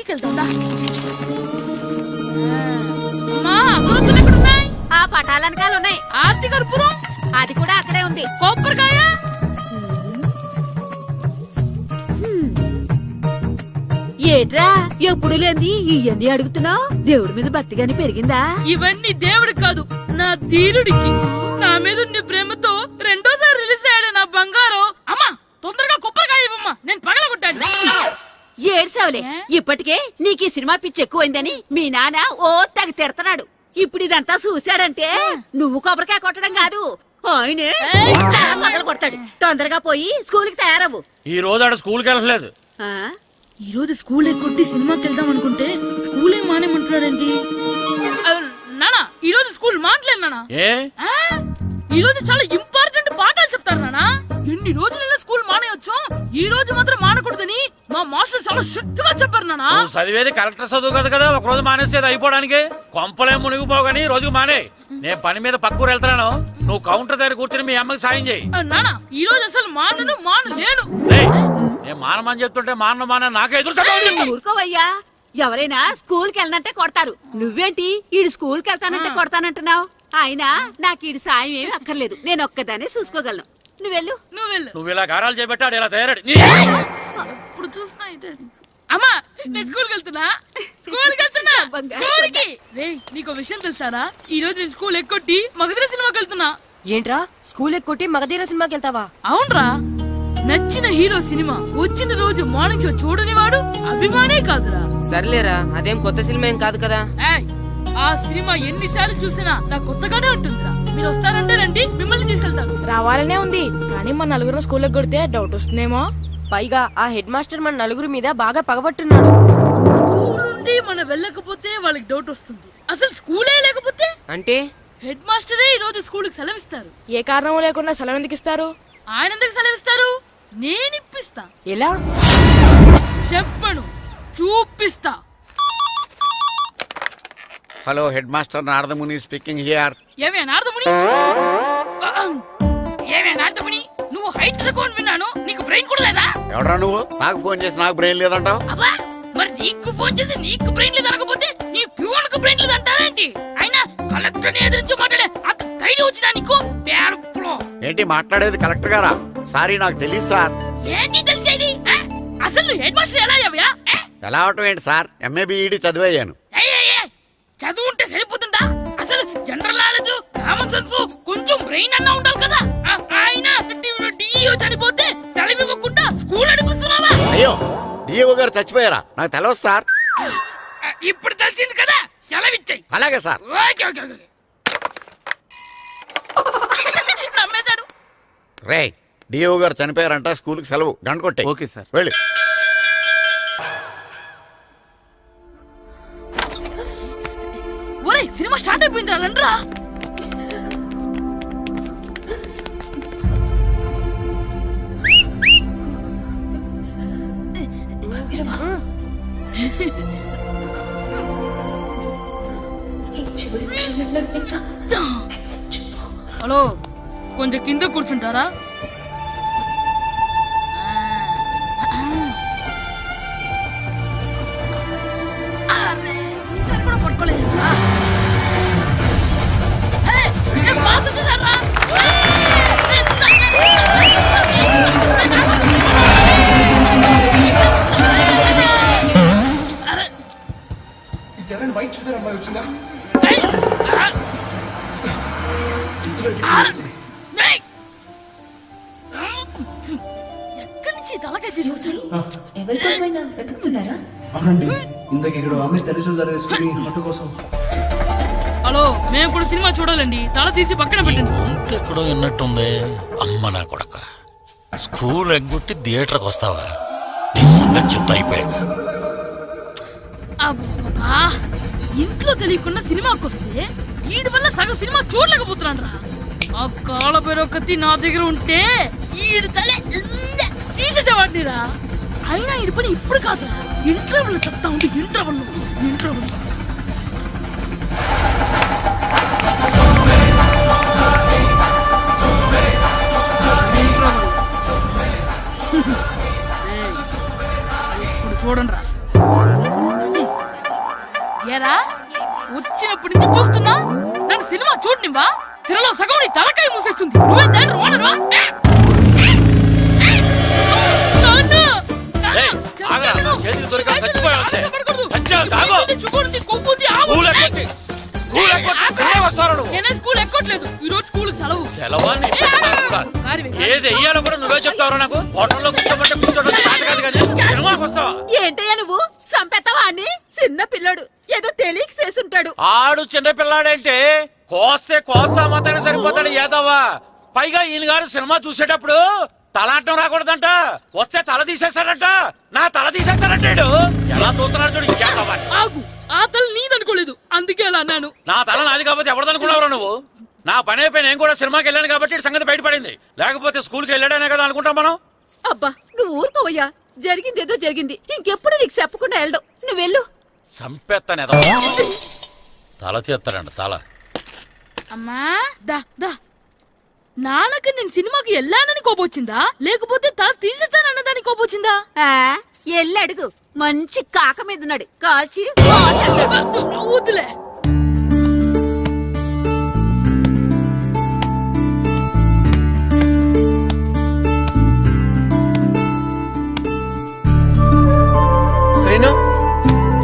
తీసుకెళ్తా. అమ్మా అగరొత్తులు ఎక్కడున్నాయి? ఆ పటాలనకాలు ఉన్నాయి. ఆర్తి కర్పూరం అది కూడా అక్కడే ఉంది. కొబ్బరికాయ ఏట్రా ఎప్పుడు లేని ఇవన్నీ అడుగుతున్నావు? దేవుడి మీద భక్తిగాని పెరిగిందా? ఇవన్నీ దేవుడికి కాదు, నా ధీరుడికి. నా మీద ఉండే ప్రేమతో రెండోసారి రిలీజ్ అయ్యాడు నా బంగారం. అమ్మా తొందరగా కొబ్బరికాయ ఇవ్వమ్మా, నేను పగలగొట్టాను. ఏడ్సావులే, ఇప్పటికే నీకు ఈ సినిమా పిచ్చి ఎక్కువైందని మీ నాన్న ఓ తెగ తిడతాడు. ఇప్పుడు ఇదంతా చూశాడంటే నువ్వు కొబ్బరికాయ కొట్టడం కాదు, ఆయనే పగలు కొడతాడు. తొందరగా పోయి స్కూల్ కి తయారవ్వు. ఈ రోజు ఆడ స్కూల్కి వెళ్ళలేదు. ఈ రోజు స్కూల్ ఎక్కొట్టి సినిమాకి వెళ్దాం అనుకుంటే స్కూల్ ఏం మానేమంటున్నాడండి. నానా ఈ రోజు స్కూల్ మానట్లేదు నానా. ఈ రోజు చాలా ఇంపార్టెంట్ పాఠాలు చెప్తారు నానా. ఎన్ని రోజులైనా స్కూల్ మానేయొచ్చు, ఈ రోజు మాత్రం మానకూడదని మా మాస్టర్ చాలా స్ట్రిక్ట్ గా చెప్పారు నానా. చదివేది కలెక్టర్ చదువు కదా కదా, ఒక రోజు మానేసేది అయిపోవడానికి. కొంపలే మునిగిపోగాని రోజుకు మానే. నేను పని మీద పక్కూరు వెళ్తున్నాను, నువ్వు కౌంటర్ దగ్గర కూర్చొని మీ అమ్మకి సాయం చేయి. నానా ఈ రోజు అసలు మానలేను. నేను మానమని చెప్తుంటే మాన నాకే ఎదురు. ఊరుకోవయ్యా, ఎవరైనా స్కూల్ కి వెళ్ళనంటే కొడతారు. నువ్వేంటి ఈడు స్కూల్ కి వెళ్తానంటే కొడతానంటున్నావు? అయినా నాకు ఈడు సాయం ఏమి అక్కర్లేదు, నేను ఒక్కదాన్ని చూసుకోగలను. నువ్వెళ్ళు. నువ్వు ఇలా గారాలు చేపెట్టాడు ఇలా తయారాడు. ఇప్పుడు చూస్తున్నా అమ్మా, నేను స్కూల్కి వెళ్తున్నా. స్కూల్కి నీకు విషయం తెలుసారా? ఈ రోజు నేను స్కూల్ ఎక్కొట్టి మగధీర సినిమాకి వెళ్తున్నా. ఏంట్రా స్కూల్ ఎక్కొట్టి మగధీర సినిమాకి వెళ్తావా? అవునరా, నచ్చిన హీరో సినిమా వచ్చిన రోజు మార్నింగ్ షో చూడని వాడు అభిమానే కాదురా. సర్లేరా, అదేం కొత్త సినిమా ఏం కాదు కదా. ఆ సినిమా ఎన్నిసార్లు చూసినా నాకు కొత్తగానే ఉంటుందిరా. మీరు వస్తారంటే రండి, మిమ్మల్ని తీసుకెళ్తాను. రావాలనే ఉంది, కానీ మన నలుగురు స్కూల్కి కొడితే డౌట్ వస్తుందేమో. పైగా ఆ హెడ్ మాస్టర్ మన నలుగురి మీద బాగా పగబట్టున్నాడు. స్కూల్ నుండి మనం వెళ్ళకపోతే వాళ్ళకి డౌట్ వస్తుంది. అసలు స్కూలే లేకపోతే అంటే హెడ్ మాస్టరే ఈ రోజు స్కూల్కి సెలవిస్తారు. ఏ కారణం లేకుండా సెలవు ఎందుకు ఇస్తారు? ఆయన ఎందుకు సెలవిస్తారు? నేను ఇప్పిస్తా. ఎలా చెప్పను, చూపిస్తా. Hello, head master Naradamuni speaking here. ఏమే నారదముని, నువ్వు హైట్ తక్కువ విన్నాను, నీకు బ్రెయిన్ కూడా లేదా? ఎవడరా నువ్వు? నాకు ఫోన్ చేసి నాకు బ్రెయిన్ లేదంటావు? అబ్బా, మరి నీకు ఫోన్ చేసి నీకు బ్రెయిన్ లేదనకపోతే నీ ప్యూన్ కు బ్రెయిన్ లేదంటారేంటి? అయినా కలెక్టర్ ని ఎదిరించి మాట్లాడే అంత ధైర్యం వచ్చినా నీకు? ఏంటి మాట్లాడేది కలెక్టర్ గారా? సారీ, నాకు తెలియదు సార్. ఏంటి తెలిసేది? అసలు నువ్వు హెడ్ మాస్టర్ ఎలా అయ్యావా? ఎలా అవటం ఏంటి సార్, ఎంఏ బిఈడి చదివయ్యాను. చదువు ఉంటే సరిపోతుందా? అసలు జనరల్ నాలెడ్జ్, కామన్ సెన్స్, కొంచెం బ్రెయిన్ అన్నా ఉండాలి కదా. ఆయన డిఇఓ చనిపోతే సెలవు ఇవ్వకుండా స్కూల్ నడిపిస్తున్నావా? అయ్యో, డిఇఓ గారు చచ్చిపోయారా? నాకు తెలియదు సార్. ఇప్పుడు తెలిసింది కదా, సెలవిచ్చాయి. అలాగే సార్. నమ్మేశాడు. రే, డిఇఓ గారు చనిపోయారంట, స్కూల్ కి సెలవు, గంట కొట్టే. Okay sir. వెళ్ళి. ఒరే, సినిమా స్టార్ట్ అయిపోయింది, రండ్రా. హలో, కొంచెం కింద కూర్చుంటారా? ఈసారి కూడా పట్టుకోలేదు. వైట్ చూద్దరు అమ్మాయి వచ్చిందా? ఎక్కడి నుంచి తలకాయ తీసుకొచ్చాడు? ఎవరికోసమైనా వెతుకుతున్నారా? అవునండి, ఇందాక ఇక్కడ ఆమె తల్లిదండ్రులు ఆటో కోసం. హలో, మేము కూడా సినిమా చూడాలండి, తల తీసి పక్కన పెట్టండి. ఎక్కడో విన్నట్టుంది. అమ్మ నా కొడక, స్కూల్ ఎగ్గొట్టి థియేటర్కి వస్తావా? నీ సంగతి చెప్తా అయిపోయాక. అబ్బా, ఇంట్లో తెలియకుండా సినిమాకి వస్తే వీడి వల్ల సగం సినిమా చూడలేకపోతున్నాను రా. ఆ కాళ్ళ పేరొకతి నా దగ్గర ఉంటే ఈడు తలే తీసేసేవాడిని రా. అయినా ఈడి పని ఇప్పుడు కాదురా, ఇంటర్వెల్ చెప్తా ఉంటే ఇంటర్వెల్ ఇప్పుడు చూడండి రా. ఏరా వచ్చినప్పటి నుంచి చూస్తున్నా నన్ను సినిమా చూడనివ్వా తిరలో సగం నీ తలకాయ మూసేస్తుంది నువ్వే దాని ఓనర్వా ఏయ్, ఆగరా, చేతికి దొరికా చచ్చిపోయావు అంతే. చచ్చావు, తాగు. స్కూల్ ఎక్కొచ్చి, స్కూల్ ఎక్కొచ్చి తిరిగి వస్తావు నువ్వు. నేనే స్కూల్ ఎక్కట్లేదు ఈ రోజు స్కూల్ సెలవు సెలవా నీ పెద్దదాన్ని కూడా. ఏది వెయ్యాలో కూడా నువ్వే చెప్తావు నాకు. హోటల్లో కూర్చోమంటే కూర్చోడం చేత కాదు కానీ సినిమాకి వస్తావా? ఏంటయ్యా నువ్వు సంపెత్తవా అని చిన్న పిల్లడు ఏదో తెలియక చేసుంటాడు. ఆడు చిన్న పిల్లాడంటే కోస్తే కోస్తా మాత్రమే సరిపోతాడు ఏదవ్వా. పైగా ఈయన గారు సినిమా చూసేటప్పుడు తలాటం రాకూడదంట, వస్తే తల తీసేస్తాడంట. నా తల తీసేస్తాడంటాడు. ఎలా చూస్తున్నాడు చూడు. ఇంకేదవ్వా ఆగు ఆ తల నీదనుకోలేదు అందుకే అలా అన్నాను. నా తల నాది కాబట్టి ఎవరిదనుకున్నావురా నువ్వు? నా పని అయిపోయి నేను కూడా సినిమాకి వెళ్ళాను కాబట్టి ఈ సంగతి బయటపడింది. లేకపోతే స్కూల్కి వెళ్ళాడనే కదా అనుకుంటాం మనం. అబ్బా నువ్వు ఊరుకోవయ్యా, జరిగింది ఏదో జరిగింది, ఇంకెప్పుడు నీకు చెప్పకుండా వెళ్ళడం. నువ్వు వెళ్ళు. సంపెత్తనే తల తీస్తాడంట తల. అమ్మా దా దా నాన్నకి నేను సినిమాకి వెళ్ళానని కోపొచ్చిందా లేకపోతే తల తీసేస్తానన్నదాని కోపొచ్చిందా? ఎల్లు అడుగు, మంచి కాక మీద ఉన్నాడు కాల్చి వద్దులే. శ్రీను,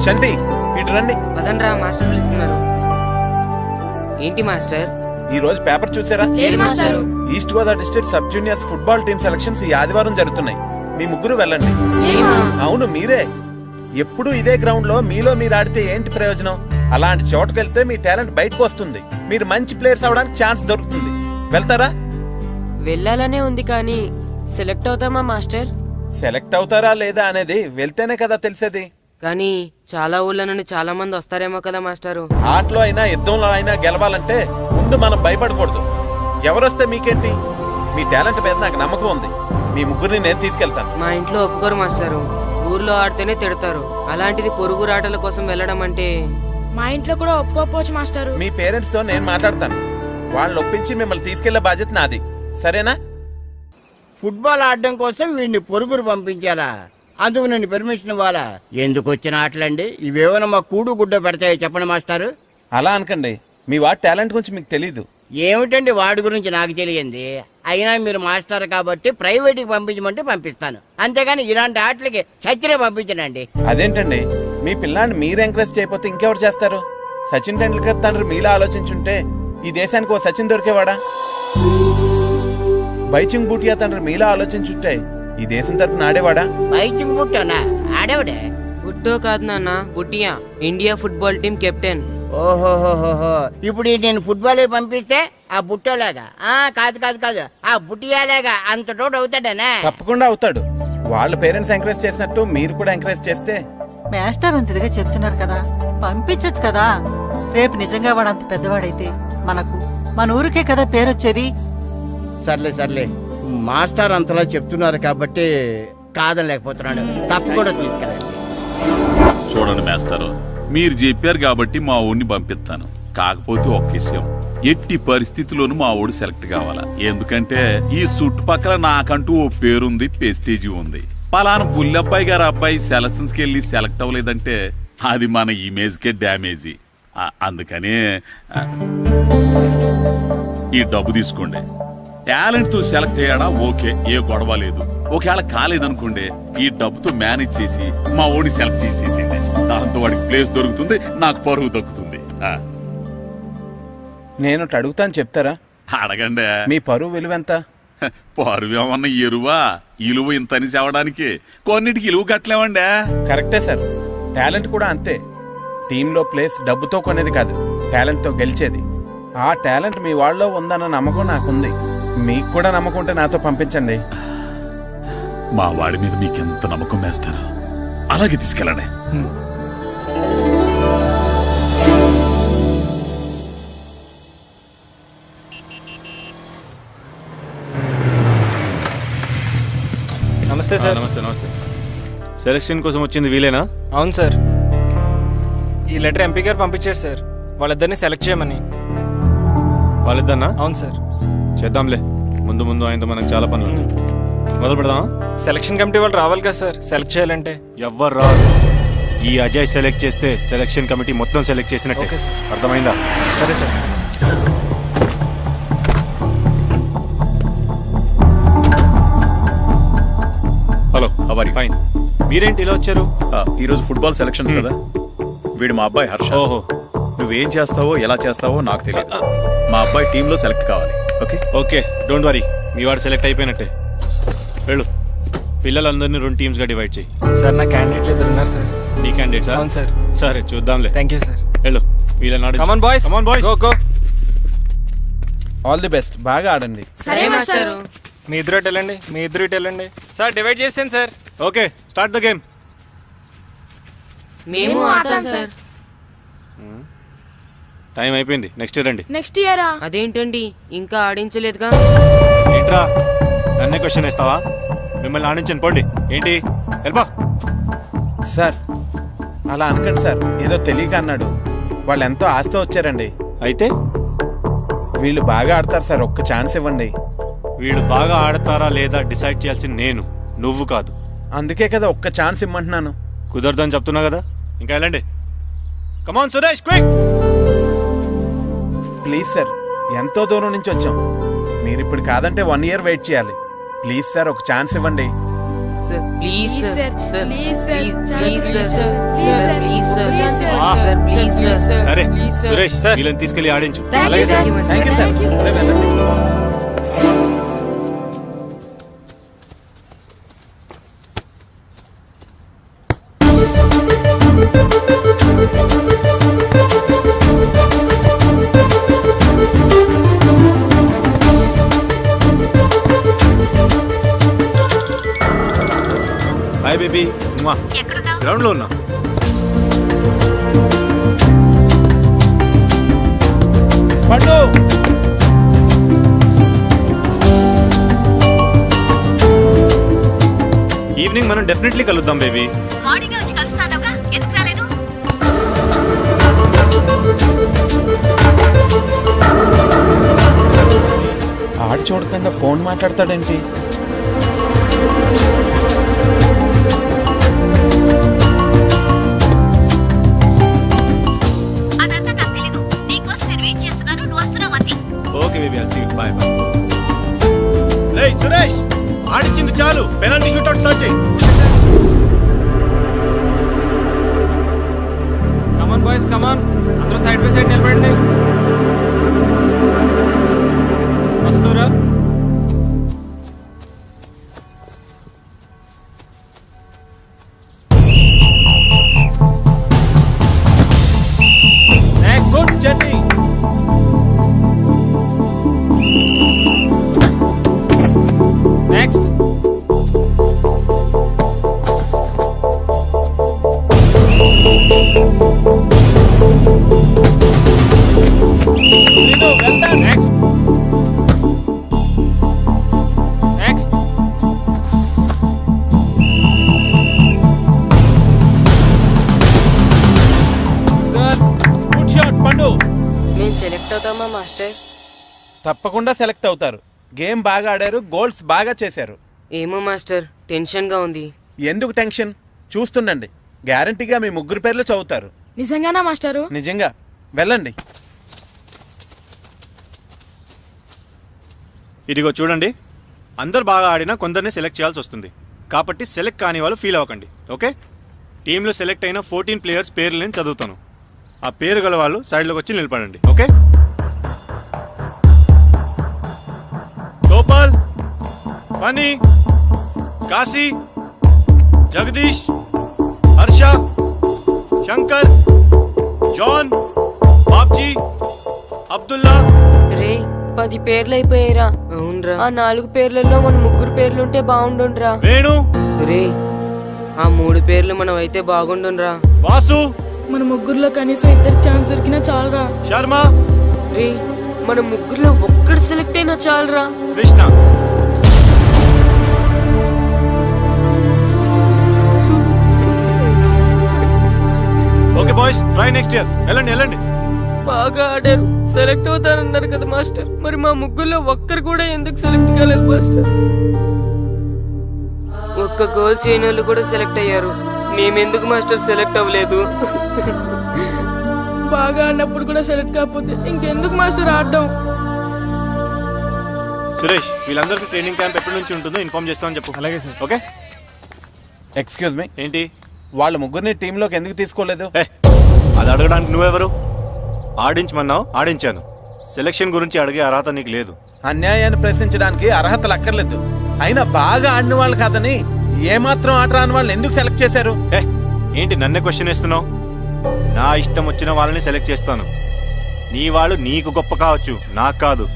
చంటి ఇటు రండి. పదండ్రా మాస్టర్ పిలుస్తున్నారు. ఏంటి మాస్టర్? ఈ రోజు పేపర్ చూసారా? లేదు master. East Godavari district sub juniors football team selections ఈ ఆదివారం జరుగుతున్నాయి. మీ ముగ్గురు వెళ్ళండి. అవును మీరే. ఎప్పుడు ఇదే గ్రౌండ్ లో మీలో మీరు ఆడితే ఏంటి ప్రయోజనం? అలాంటి చోటుకు వెళ్తే మీ టాలెంట్ బయటకు వస్తుంది. మీరు మంచి ప్లేయర్స్ అవడానికి ఛాన్స్ దొరుకుతుంది. వెళ్తారా? వెళ్ళాలనే ఉంది కానీ సెలెక్ట్ అవుతామా మాస్టర్? సెలెక్ట్ అవుతారా లేదా అనేది వెళ్తేనే కదా తెలిసేది. కానీ చాలా ఊళ్ళ నుండి చాలా మంది వస్తారేమో కదా మాస్టారు. ఆటలో అయినా యుద్ధంలో అయినా గెలవాలంటే ముందు మనం భయపడకూడదు. ఎవరొస్తే మీకేంటి? మీ టాలెంట్ మీద నాకు నమ్మకం ఉంది. మీ ముగ్గురిని నేను తీసుకెళ్తాను. మా ఇంట్లో ఒప్పుకోరు మాస్టారు. ఊర్లో ఆడితేనే తిడతారు. అలాంటిది పొరుగు రాటల కోసం వెళ్ళడం అంటే మా ఇంట్లో కూడా ఒప్పుకోకపోవచ్చు మాస్టారు. మీ పేరెంట్స్ తో నేను మాట్లాడతాను. వాళ్ళని ఒప్పించి మిమ్మల్ని తీసుకెళ్లే బాధ్యత నాది. సరేనా? ఫుట్బాల్ ఆడడం కోసం వీడిని పొరుగురు పంపించాలా? అందుకు నేను పర్మిషన్ ఇవ్వాలా? ఎందుకు వచ్చిన ఆటలండి ఇవేమైనా మా కూడు గుడ్డ పెడతాయో చెప్పండి మాస్టారు. అలా అనకండి. మీ వాడి టాలెంట్ గురించి మీకు తెలీదు. ఏమిటండి వాడి గురించి నాకు తెలియంది? అయినా మీరు మాస్టర్ కాబట్టి ప్రైవేట్కి పంపించమంటే పంపిస్తాను, అంతేగాని ఇలాంటి ఆటలకి చచ్చినే పంపించనండి. అదేంటండి, మీ పిల్లాన్ని మీరు ఎంకరేజ్ చేయకపోతే ఇంకెవరు చేస్తారు? సచిన్ టెండూల్కర్ తండ్రి మీలా ఆలోచించుంటే ఈ దేశానికి ఓ సచిన్ దొరికేవాడా? బైచింగ్ బూటియా తండ్రి మీలా ఆలోచించుంటే ఈ దేశం తరపున ఆడేవాడా? బైచింగ్ బుట్టనా ఆడేవాడే? బుట్టో కాదు నాన్న, Bhutia, India football team captain. ఓహోహోహో, ఇప్పుడు నేను ఫుట్బాల్ పంపిస్తే ఆ బుట్టోలాగా కాదు కాదు కాదు ఆ బుట్టియాలాగా అంత తోడు అవుతాడనా? తప్పకుండా అవుతాడు. వాళ్ళ పేరెంట్స్ ఎంకరేజ్ చేసినట్టు మీరు కూడా ఎంకరేజ్ చేస్తే. మాస్టర్ అంత ఇదిగా చెప్తున్నారు కదా, పంపించచ్చు కదా. రేపు నిజంగా వాడు అంత పెద్దవాడైతే మన ఊరికే కదా పేరొచ్చేది. సర్లే సర్లే, మాస్టర్ అంతలా చెప్తున్నారు కాబట్టి కాదనలేకపోతున్నాడు. తప్పకుండా తీసుకెళ్ళండి. చూడండి మాస్టారు, మీరు చెప్పారు కాబట్టి మా ఊరిని పంపిస్తాను. కాకపోతే ఒక్క విషయం, ఎట్టి పరిస్థితుల్లోనూ మా ఊడు సెలెక్ట్ కావాలా. ఎందుకంటే ఈ చుట్టుపక్కల నాకంటూ ఓ పేరుంది, పెస్టేజీ ఉంది. పలానా బుల్లబ్బాయి గారు అబ్బాయి సెలక్షన్స్కి వెళ్ళి సెలెక్ట్ అవ్వలేదంటే అది మన ఇమేజ్కే డ్యామేజీ. అందుకనే ఈ డబ్బు తీసుకోండి. టాలెంట్ తో సెలెక్ట్ అయ్యాడా ఓకే, ఏ గొడవ లేదు. ఒకవేళ కాలేదనుకోండి, ఈ డబ్బుతో మేనేజ్ చేసి మా ఓడి సెలెక్ట్ చేసేసింది. దాంతో వాడికి ప్లేస్ దొరుకుతుంది, నాకు పరువు దక్కుతుంది. నేను అడుగుతాను, చెప్తారా? అడగండి. మీ పరువు విలువ ఎంత? పరువు ఏమన్నా ఎరువా? ఇలువ ఇంతని చెప్పడానికి కొన్నిటికి ఇలువ కట్టలేమండి. కరెక్టే సార్. టాలెంట్ కూడా అంతే. టీంలో ప్లేస్ డబ్బుతో కొనేది కాదు, టాలెంట్ తో గెలిచేది. ఆ టాలెంట్ మీ వాళ్ళలో ఉందన్న నమ్మకం నాకుంది. మీకు కూడా నమ్మకం ఉంటే నాతో పంపించండి. మా వాడి మీద మీకెంత నమ్మకం వేస్తారా? అలాగే తీసుకెళ్ళండి. నమస్తే సార్. నమస్తే నమస్తే. సెలక్షన్ కోసం వచ్చింది వీలేనా? అవును సార్. ఈ లెటర్ ఎంపీ గారు పంపించారు సార్, వాళ్ళిద్దరిని సెలెక్ట్ చేయమని. వాళ్ళిద్దరినా? అవును సార్. చేద్దాంలే, ముందు ముందు ఆయనతో మనకు చాలా పనులు ఉన్నాయి. మొదలు పెడదామా? సెలక్షన్ కమిటీ వాళ్ళు రావాలి కదా సార్ సెలెక్ట్ చేయాలంటే. ఎవ్వరు రాదు. ఈ అజయ్ సెలెక్ట్ చేస్తే సెలక్షన్ కమిటీ మొత్తం సెలెక్ట్ చేసినట్టే. Okay sir. అర్థమైందా? సరే సార్. హలో అవరి ఫైన్. మీరేంటి ఇలా వచ్చారు? ఈ రోజు ఫుట్బాల్ సెలక్షన్స్ కదా, వీడు మా అబ్బాయి హర్ష. ఓహో, నువ్వేం చేస్తావో ఎలా చేస్తావో నాకు తెలియదు. మా అబ్బాయి టీంలో సెలెక్ట్ కావాలి. Okay okay, don't worry. మీ వాడు సెలెక్ట్ అయిపోయినట్టే. వెళ్ళు. పిల్లలందరినీ 2 టీమ్స్ గా డివైడ్ చేయి. సార్ నా క్యాండిడేట్లు ఇద్దరు ఉన్నారు సార్. నీ క్యాండిడేట్ సార్? అవును సార్. సరే చూద్దాంలే. Thank you sir. వెళ్ళు. వీళ్ళని కమాన్ boys, come on boys, go go. All the best, బాగా ఆడండి. సరే మాస్టారు. మీ ఇద్దరు ఇటు వెళ్ళండి, మీ ఇద్దరు ఇటు వెళ్ళండి. సార్ డివైడ్ చేసాను sir. Okay, start the game. మేము ఆడతాం సార్. టైం అయిపోయింది, నెక్స్ట్ రండి. నెక్స్ట్ ఇయరా? అదేంటండి ఇంకా ఆడించలేదుగా? ఏంట్రా నన్నే క్వశ్చన్ వేస్తావా? మిమ్మల్ని ఆడించండి, పోండి. ఏంటి వెళ్ళబా. సార్ అలా అనకండి సార్, ఏదో తెలియక అన్నాడు. వాళ్ళు ఎంతో ఆస్తి వచ్చారండి. అయితే వీళ్ళు బాగా ఆడతారు సార్, ఒక్క ఛాన్స్ ఇవ్వండి. వీళ్ళు బాగా ఆడతారా లేదా డిసైడ్ చేయాల్సింది నేను, నువ్వు కాదు. అందుకే కదా ఒక్క ఛాన్స్ ఇమ్మంటున్నాను. కుదరదని చెప్తున్నా కదా, ఇంకా వెళ్ళండి. Come on Suresh, quick. Please sir, ఎంతో దూరం నుంచి వచ్చాం. మీరు ఇప్పుడు కాదంటే 1 year వెయిట్ చేయాలి. ప్లీజ్ సార్, ఒక ఛాన్స్ ఇవ్వండి. Sir please sir, sir please sir, please sir, sir please sir, please sir, sir please sir. సరే సురేష్, వీళ్ళని తీసుకెళ్ళి ఆడించు. Thank you sir. Thank you sir. సరే, వెళ్ళండి. Hi baby. గ్రౌండ్ లో ఉన్నా. పండు, ఈవినింగ్ మనం డెఫినెట్లీ కలుద్దాం బేబీ. ఆడు చూడకుండా ఫోన్ మాట్లాడతాడేంటి? Okay baby, I'll see you. Bye bye. రేయ్ సురేష్, ఆడించింది చాలు, పెనాల్టీ షూట్అవుట్ స్టార్ట్ చేయి. Come on boys, come on. అందరూ సైడ్ బై సైడ్ నిలబడండి. వస్తున్నారా? Next good journey. Next. Next. Next. Good shot Pandu. మేము సెలెక్ట్ అవుతామా మాస్టర్? తప్పకుండా సెలెక్ట్ అవుతారు. గేమ్ బాగా ఆడారు, గోల్స్ బాగా చేశారు. ఏమో మాస్టర్, టెన్షన్ గా ఉంది. ఎందుకు టెన్షన్? చూస్తుండండి, గ్యారంటీగా మీ 3 పేర్లు చదువుతారు. నిజంగానా మాస్టారు? నిజంగా. వెళ్ళండి. ఇదిగో చూడండి, అందరు బాగా ఆడినా కొందరిని సెలెక్ట్ చేయాల్సి వస్తుంది. కాబట్టి సెలెక్ట్ కాని వాళ్ళు ఫీల్ అవ్వకండి. ఓకే, టీంలో సెలెక్ట్ అయిన 14 ప్లేయర్స్ పేర్లు నేను చదువుతాను. ఆ పేరు గల వాళ్ళు సైడ్లోకి వచ్చి నిలబడండి. Okay, Gopal, Phani, Kashi, Jagadish, Harsha, Shankar, John, Babji, Abdullah. రే 10 పేర్లు అయిపోయారా? అవునరా. ఆ 4 పేర్లలో మన 3 పేర్లుంటే బాగుండుండ్రా. వేణు. రే ఆ 3 పేర్లు మనం అయితే బాగుండుండ్రా. వాసు. మన 3లో కనీసం 2 ఛాన్స్ దొరికినా చాలరా. శర్మ. రే మన 3లో ఒక్కడు సెలెక్ట్ అయినా చాలరా. Krishna. Okay boys, try next year. వెళ్ళండి వెళ్ళండి. బాగా ఆడారు, సెలెక్ట్ అవుతారన్నారు కదా మాస్టర్. మరి మా 3లో ఒక్కరు కూడా ఎందుకు సెలెక్ట్ కాలేదు మాస్టర్? ఒక్క గోల్ చేయని వాళ్ళు కూడా సెలెక్ట్ అయ్యారు. మేమెందుకు మాస్టర్ సెలెక్ట్ అవ్వలేదు? బాగా ఆడినప్పుడు కూడా సెలెక్ట్ కాకపోతే ఇంకెందుకు మాస్టర్ ఆడడం? సురేష్, వీళ్ళందరికీ ట్రైనింగ్ క్యాంప్ ఎప్పటి నుంచి ఉంటుందో ఇన్ఫార్మ్ చేస్తామని చెప్పు. అలాగే సార్. ఓకే. ఎక్స్క్యూజ్ మీ, ఏంటి? వాళ్ళ ముగ్గురిని టీంలోకి ఎందుకు తీసుకోలేదు? అది అడగడానికి నువ్వెవరు? ఆడించమన్నావు, ఆడించాను. సెలక్షన్ గురించి అడిగే అర్హత నీకు లేదు. అన్యాయాన్ని ప్రశ్నించడానికి అర్హతలు అక్కర్లేదు. అయినా బాగా ఆడిన వాళ్ళు కాదని ఏమాత్రం ఆట రాని వాళ్ళని ఎందుకు సెలెక్ట్ చేశారు? ఏంటి నన్నే క్వశ్చన్ వేస్తున్నావు? నా ఇష్టం వచ్చిన వాళ్ళని సెలెక్ట్ చేస్తాను. నీ వాళ్ళు నీకు గొప్ప కావచ్చు, నాకు కాదు.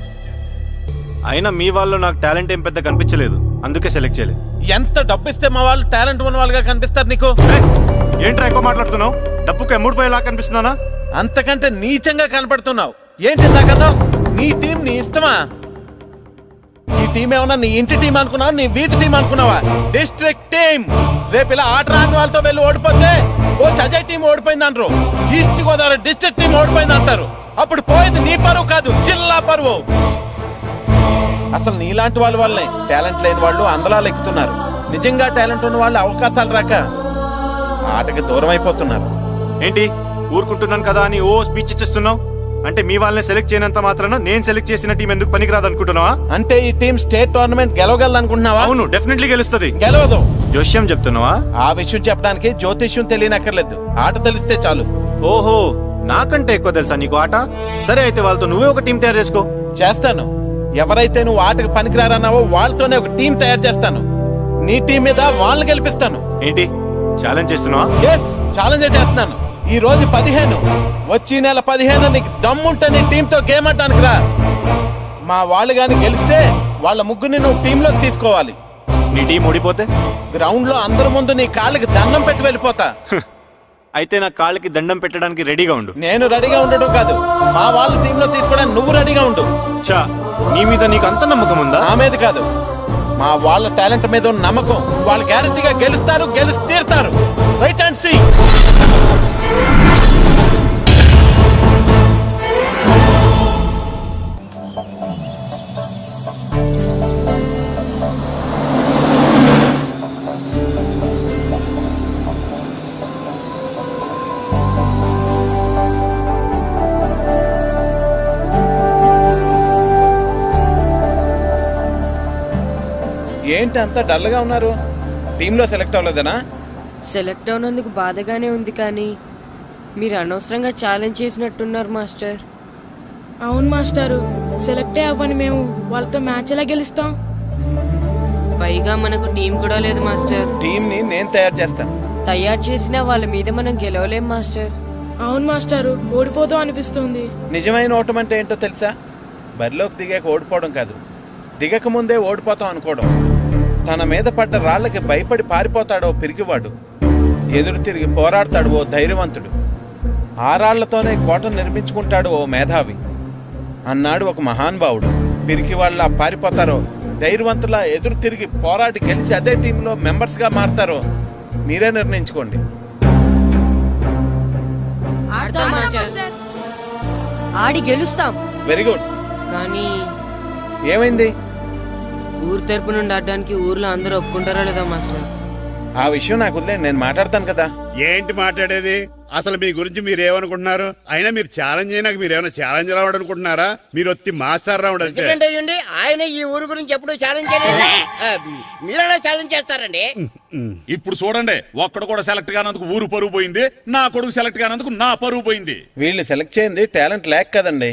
అయినా మీ వాళ్ళు నాకు టాలెంట్ ఏం పెద్ద కనిపించలేదు, అందుకే సెలెక్ట్ చేయలేదు. ఎంత డబ్బు ఇస్తే మా వాళ్ళు టాలెంట్ ఉన్న వాళ్ళుగా కనిపిస్తారు నీకు? ఏంట్రా ఎక్కువ మాట్లాడుతున్నావు? డబ్బుకు ఎమ్ముడిపోయేలా కనిపిస్తున్నానా? అంతకంటే నీచంగా కనపడుతున్నావు. ఏంటి నాకన్నా? నీ టీం నీ ఇష్టమా? ఈ టీం ఏమన్నా నీ ఇంటి టీం అనుకున్నావా, నీ వీధి టీం అనుకున్నావా? District team. రేపు ఇలా ఆట రాని వాళ్ళతో వెళ్ళి ఓడిపోతే కోచ్ అజయ్ టీం ఓడిపోయింది అంటారు, ఈస్ట్ గోదావరి డిస్ట్రిక్ట్ టీం ఓడిపోయింది అంటారు. అప్పుడు పోయేది నీ పరువు కాదు, జిల్లా పరువు. అసలు నీలాంటి వాళ్ళ వల్లే టాలెంట్ లేని వాళ్ళు అందలాలు ఎక్కుతున్నారు. నిజంగా టాలెంట్ ఉన్న వాళ్ళు అవకాశాలు రాక ఆటకి దూరం అయిపోతున్నారు. ఏంటి ఊరుకుంటున్నాను కదా అని ఓ స్పీచ్ ఇచ్చేస్తున్నావు? అంటే మీ వాళ్ళని సెలెక్ట్ చేయనంత మాత్రాన నేను సెలెక్ట్ చేసిన టీం ఎందుకు పనికిరాదు అనుకుంటున్నావా? అంటే ఈ టీం స్టేట్ టోర్నమెంట్ గెలవగలదు అనుకుంటున్నావా? అవును, డెఫినెట్లీ గెలుస్తుంది. గెలవదు. జోష్యం చెప్తున్నావా? ఆ విషయం చెప్పడానికి జ్యోతిష్యం తెలియనక్కర్లేదు, ఆట తెలిస్తే చాలు. ఓహో, నాకంటే ఎక్కువ తెలుసా నీకు ఆట? సరే అయితే వాళ్ళతో నువ్వే ఒక టీం తయారు చేసుకో. చేస్తాను. ఎవరైతే నువ్వు ఆటకు పనికిరారన్నావో వాళ్ళతోనే ఒక టీం తయారు చేస్తాను. నీ టీం మీద వాళ్ళని గెలిపిస్తాను. ఏంటి ఛాలెంజ్ చేస్తున్నావా? ఎస్, ఛాలెంజ్ చేస్తున్నాను. ఈ రోజు 15, వచ్చి నెల 15 నీకు దమ్ముంటే నీ టీంతో గేమ్ ఆడడానికి రా. మా వాళ్ళు గాని గెలిస్తే వాళ్ళ ముగ్గురిని నువ్వు టీంలోకి తీసుకోవాలి. నీ టీం ఓడిపోతే గ్రౌండ్ లో అందరి ముందు నీ కాళ్ళకి దండం పెట్టి వెళ్ళిపోతా. అయితే నా కాళ్ళకి దండం పెట్టడానికి రెడీగా ఉండు. నేను రెడీగా ఉండడం కాదు, మా వాళ్ళ టీంలో తీసుకోవడానికి నువ్వు రెడీగా ఉండు. చా, నీ మీద నీకు అంత నమ్మకం ఉందా? నా మీద కాదు, మా వాళ్ళ టాలెంట్ మీద ఉన్న నమ్మకం. వాళ్ళు గ్యారంటీగా గెలుస్తారు, గెలిచి తీరుతారు. Right and see. ఏంటి అంత డల్గా ఉన్నారు? టీంలో సెలెక్ట్ అవ్వలేదనా? సెలెక్ట్ అవునందుకు బాధగానే ఉంది, కానీ మీరు అనవసరంగా ఛాలెంజ్ చేసినట్టున్నారు మాస్టర్. అవును మాస్టారు, సెలెక్టే అవ్వని మేము వాళ్ళతో మ్యాచ్ ఎలా గెలుస్తాం? పైగా మనకు టీం కూడా లేదు మాస్టర్. టీం ని నేను తయారు చేస్తాను. తయారు చేసిన వాళ్ళ మీద మనం గెలవలేం మాస్టర్. అవును మాస్టారు, ఓడిపోతాం అనిపిస్తుంది. నిజమైన ఓటం అంటే ఏంటో తెలుసా? బరిలోకి దిగాక ఓడిపోవడం కాదు, దిగక ముందే ఓడిపోతాం అనుకోవడం. తన మీద పడ్డ రాళ్లకి భయపడి పారిపోతాడో పిరికివాడు, ఎదురు తిరిగి పోరాడతాడు ఓ ధైర్యవంతుడు, ఆ రాళ్లతోనే కోట నిర్మించుకుంటాడు ఓ మేధావి అన్నాడు ఒక మహానుభావుడు. పిరికి వాళ్ళ పారిపోతారో ధైర్యవంతులా ఎదురు తిరిగి పోరాడి గెలిచి అదే టీంలో మెంబర్స్ గా మారతారో మీరే నిర్ణయించుకోండి. ఆడి గెలుస్తాం. Very good. కానీ ఏమైంది? ఊరు తరపు నుండి ఆడడానికి ఊర్లో అందరూ ఒప్పుకుంటారా లేదా మాస్టర్? ఆ విషయం నాకు వదిలేండి, నేను మాట్లాడతాను కదా. ఏంటి మాట్లాడేది? అసలు మీ గురించి మీరు ఏమనుకుంటున్నారు? అయినా మీరు ఛాలెంజ్ అయినాక మీరు ఏమైనా ఛాలెంజ్ రావడం అనుకుంటున్నారా? మీరు వచ్చి మాస్టర్ రావడం. ఆయన ఈ ఊరు గురించి ఎప్పుడు ఛాలెంజ్ చేయలేదు, మీరెలా ఛాలెంజ్ చేస్తారండి? ఇప్పుడు చూడండి, ఒక్కడు కూడా సెలెక్ట్ కానందుకు ఊరు పరువు పోయింది, నా కొడుకు సెలెక్ట్ కానందుకు నా పరువు పోయింది. వీళ్ళు సెలెక్ట్ చేయింది టాలెంట్ లేక కదండి,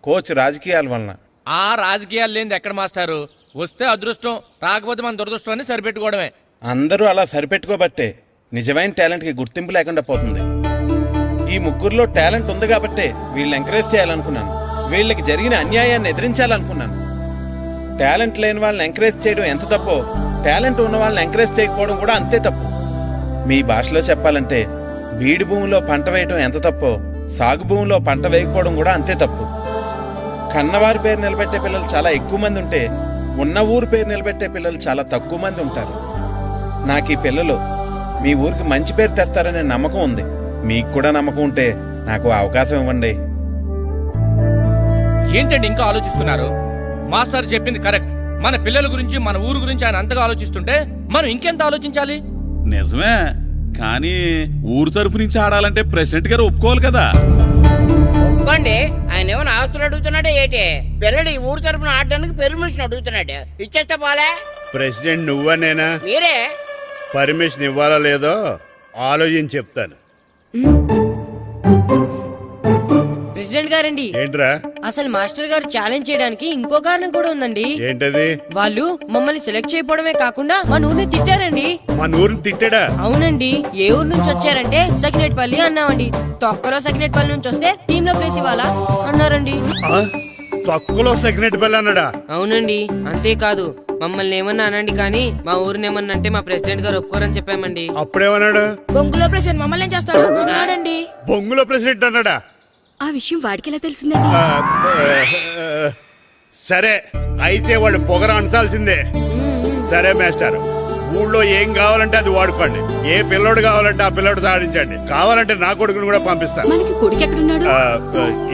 కోచ్ రాజకీయాల వలన. ఆ రాజకీయాలు లేనిది ఎక్కడ మాస్టారు? వస్తే అదృష్టం, రాకపోతే మన దురదృష్టం అని సరిపెట్టుకోవడమే. అందరూ అలా సరిపెట్టుకోబట్టే నిజమైన టాలెంట్ కి గుర్తింపు లేకుండా పోతుంది. ఈ ముగ్గురులో టాలెంట్ ఉంది కాబట్టే వీళ్ళని ఎంకరేజ్ చేయాలనుకున్నాను, వీళ్ళకి జరిగిన అన్యాయాన్ని ఎదిరించాలనుకున్నాను. టాలెంట్ లేని వాళ్ళని ఎంకరేజ్ చేయడం ఎంత తప్పో, టాలెంట్ ఉన్న వాళ్ళని ఎంకరేజ్ చేయకపోవడం కూడా అంతే తప్పు. మీ భాషలో చెప్పాలంటే బీడు భూమిలో పంట వేయడం ఎంత తప్పో, సాగు భూమిలో పంట వేయకపోవడం కూడా అంతే తప్పు. కన్నవారి పేరు నిలబెట్టే పిల్లలు చాలా ఎక్కువ మంది ఉంటే, ఉన్న ఊరు పేరు నిలబెట్టే పిల్లలు చాలా తక్కువ మంది ఉంటారు. నాకు ఈ పిల్లలు మీ ఊరికి మంచి పేరు తెస్తారనే నమ్మకం ఉంది. మీకు కూడా నమ్మకం ఉంటే నాకు అవకాశం ఇవ్వండి. ఏంటండి ఇంకా ఆలోచిస్తున్నారు? మాస్టర్ చెప్పింది కరెక్ట్. మన పిల్లల గురించి, మన ఊరు గురించి ఆయన అంతగా ఆలోచిస్తుంటే మనం ఇంకెంత ఆలోచించాలి? నిజమే, కానీ ఊరు తరపు నుంచి ఆడాలంటే ప్రెసిడెంట్ గారు ఒప్పుకోవాలి కదా. ఒప్పుకోండి. ఆయన ఏమైనా ఆస్తులు అడుగుతున్నాడే ఏంటి? పిల్లడు ఈ ఊరు తరపున ఆడడానికి పర్మిషన్ అడుగుతున్నాడు. ఇచ్చేస్తే పోలే. ప్రెసిడెంట్ నువ్వా నేనా? మీరే. పర్మిషన్ ఇవ్వాలా లేదో ఆలోచించి చెప్తాను. ప్రెసిడెంట్ గారండి, ఏంట్రా? అసలు మాస్టర్ గారు ఛాలెంజ్ చేయడానికి ఇంకో కారణం కూడా ఉందండి. ఏంటది? వాళ్ళు మమ్మల్ని సెలెక్ట్ చేయకపోవడమే కాకుండా మా ఊరిని తిట్టారండి. మా ఊరిని తిట్టాడా? అవునండి. ఏ ఊరు నుంచి వచ్చారంటే సకినేట్పల్లి అన్నామండి. తొక్కలో సకినేట్పల్లి నుంచి వస్తే టీమ్ లో ప్లేస్ ఇవ్వాలా అన్నారండి. తొక్కలో సకినేట్పల్లి అన్నాడా? అవునండి. అంతేకాదు మమ్మల్ని ఏమన్నా అనండి కానీ మా ఊరిని ఏమన్నా అంటే మా ప్రెసిడెంట్ గారు ఒప్పుకోరని చెప్పామండి. అప్పుడేమన్నాడు? బొంగులో ప్రెసిడెంట్ మమ్మల్ని ఏం చేస్తాడు అన్నాడండి. బొంగులో ప్రెసిడెంట్ అన్నాడా? ఆ విషయం వాడికి ఎలా తెలిసిందండి? సరే అయితే వాడు పొగర అంచాల్సిందే. సరే మాస్టర్, ఊళ్ళో ఏం కావాలంటే అది వాడుకోండి. ఏ పిల్లోడు కావాలంటే ఆ పిల్లోడు సాధించండి. కావాలంటే నా కొడుకుని కూడా పంపిస్తాను. మనకి కొడుకు ఎక్కడున్నాడు?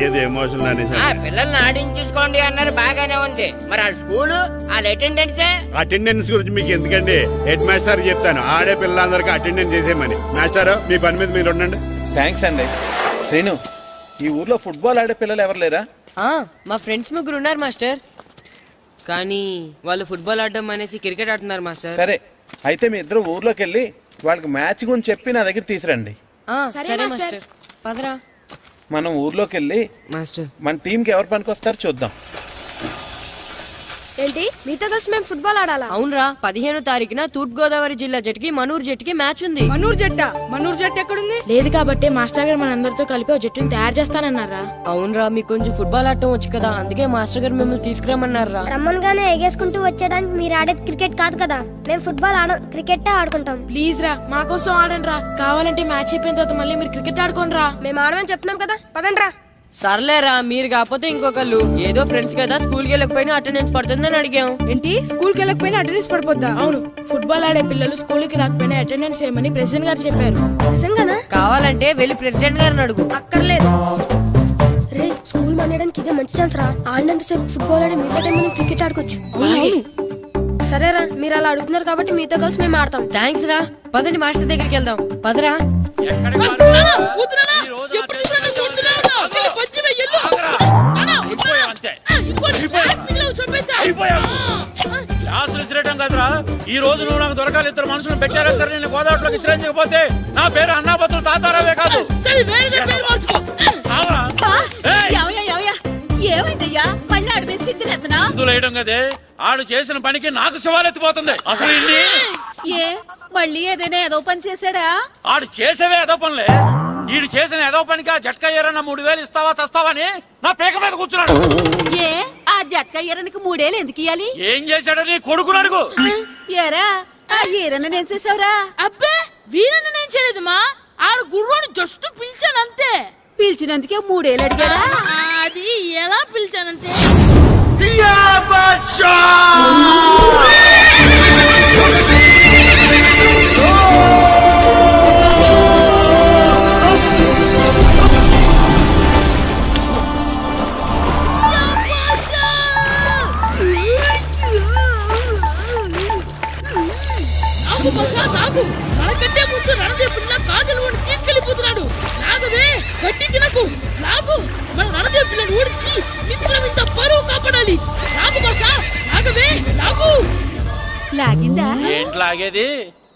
ఏది ఎమోషనల్ అనేసి పిల్లల్ని ఆడించేసుకోండి అన్నారు, బాగానే ఉంది. మరి ఆ స్కూలు వాళ్ళ అటెండెన్స్ గురించి మీకు ఎందుకండి? హెడ్ మాస్టర్ చెప్తాను. ఆడే పిల్లలందరికీ అటెండెన్స్ చేసేయమని. మాస్టర్ మీ పని మీద మీరు ఉండండి. థ్యాంక్స్ అండి. శ్రీను, ఈ ఊర్లో ఫుట్బాల్ ఆడే పిల్లలు ఎవరు లేరా? మా ఫ్రెండ్స్ ముగ్గురు ఉన్నారు మాస్టర్, కానీ వాళ్ళు ఫుట్బాల్ ఆడడం అనేసి క్రికెట్ ఆడుతున్నారు మాస్టర్. సరే అయితే మీ ఇద్దరు ఊర్లోకి వెళ్ళి వాళ్ళకి మ్యాచ్ గురించి చెప్పి నా దగ్గర తీసురండి. సరే మాస్టర్. పదరా. మనం ఊర్లోకి వెళ్ళి మాస్టర్ మన టీంకి ఎవరు పనికొస్తారో చూద్దాం. ఏంటి మీతో కలిసి మేము ఫుట్బాల్ ఆడాలా? అవునరా. 15వ తారీఖున తూర్పు గోదావరి జిల్లా జట్టుకి మనూరు జట్టుకి మ్యాచ్ ఉంది. మనూరు జట్టు ఎక్కడుంది? లేదు కాబట్టి మాస్టర్ గారు మనందరితో కలిపి ఒక జట్టుని తయారు చేస్తానన్నారా? అవునరా, మీకు కొంచెం ఫుట్బాల్ ఆడటం వచ్చు కదా, అందుకే మాస్టర్ గారు మిమ్మల్ని తీసుకురామన్నారా. రమ్మన్గానే ఎగేసుకుంటూ వచ్చేయడానికి మీరు ఆడేది క్రికెట్ కాదు కదా. మేము ఫుట్బాల్ ఆడం, క్రికెట్ ఆడుకుంటాం. ప్లీజ్ రా, మా కోసం ఆడండి రా. కావాలంటే మ్యాచ్ అయిపోయిన తర్వాత మళ్ళీ మీరు క్రికెట్ ఆడుకోండి రా. మేము ఆడమని చెప్తున్నాం కదా, పదండి రా. సర్లేరా, మీరు కాకపోతే ఇంకొకళ్ళు. ఏదో ఫ్రెండ్స్ కదా, స్కూల్కి వెళ్ళకపోయినా అటెండెన్స్ పడుతుందని అడిగాం. ఏంటి స్కూల్కి వెళ్ళకపోయినా అటెండెన్స్ పడిపోద్దా? అవును, ఫుట్బాల్ ఆడే పిల్లలు స్కూల్కి రాకపోయినా అటెండెన్స్ చేయమని ప్రెసిడెంట్ గారు చెప్పారు. నిజంగానా? కావాలంటే వెళ్ళి ప్రెసిడెంట్ గారిని అడుగు. అక్కర్లేదు రే, స్కూల్ మానేయడానికి ఇదే మంచి ఛాన్స్ రా. ఆడినంతసేపు ఫుట్బాల్ ఆడి మిగతా టైం మనం క్రికెట్ ఆడుకోవచ్చు. సరేరా, మీరు అలా అడుగుతున్నారు కాబట్టి మీతో కలిసి మేము ఆడతాం. థ్యాంక్స్ రా. పదండి మాస్టర్ దగ్గరికి వెళ్దాం. పదరా. క్లాసులు విసిరేయడం కదరా. ఈ రోజు నువ్వు నాకు దొరకాలి. ఇద్దరు మనుషులు పెట్టారా సరే, నేను గోదావరిలోకి విసిరించకపోతే నా పేరు అన్నాపత్రులు తాతారావే కాదు. ఏమైందయ్యా? మళ్ళీ ఆడిపై సిద్ధులేతనా? వేయడం కదే, ఆడు చేసిన పనికి నాకు శివాలెత్తిపోతుంది. అసలు ఏ మళ్ళీ ఏదైనా ఏదో పని చేశాడా? ఆడు చేసేవే ఏదో పనులే. ఈడు చేసిన ఏదో పనికి ఆ జట్కా ఏరన్న 3000 ఇస్తావా చస్తావని నా పేక మీద కూర్చున్నాడు. ఏ ఆ జట్కా ఈరనికి 3000 ఎందుకు ఇయ్యాలి? ఏం చేశాడో నీ కొడుకుని అడుగు. ఏరా ఆ ఈరన్న నేను చేసావురా? అబ్బే, వీరన్న నేను చేయలేదమ్మా. ఆడు గుర్రాన్ని జస్ట్ పిలిచాను అంతే. పిలిచినందుకే 3000 అడిగాడా? అది ఎలా పిలిచానంటే మనకంటే ముందు రణదేవుడిన కాజలవాడిని తీసుకెళ్లిపోతున్నాడు. నాగవే గట్టి తినకు. నాగు మన రణదేవు పిల్లని ఓడించి మిత్రం ఇంత పరువు కాపాడాలి. నాగు బాసా, నాగవే నాగు. లాగిందా? ఏంటి లాగేది?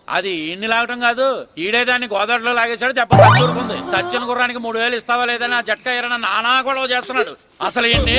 అది ఈయన్ని లాగటం కాదు, ఈడే దాన్ని గోదావరిలో లాగేశాడు. దెబ్బ తక్కువకుంది. చచ్చిన గుర్రానికి 3000 ఇస్తావా లేదని ఆ జట్కా ఏరన్నా నానా గొడవ చేస్తున్నాడు. అసలు ఏంటి?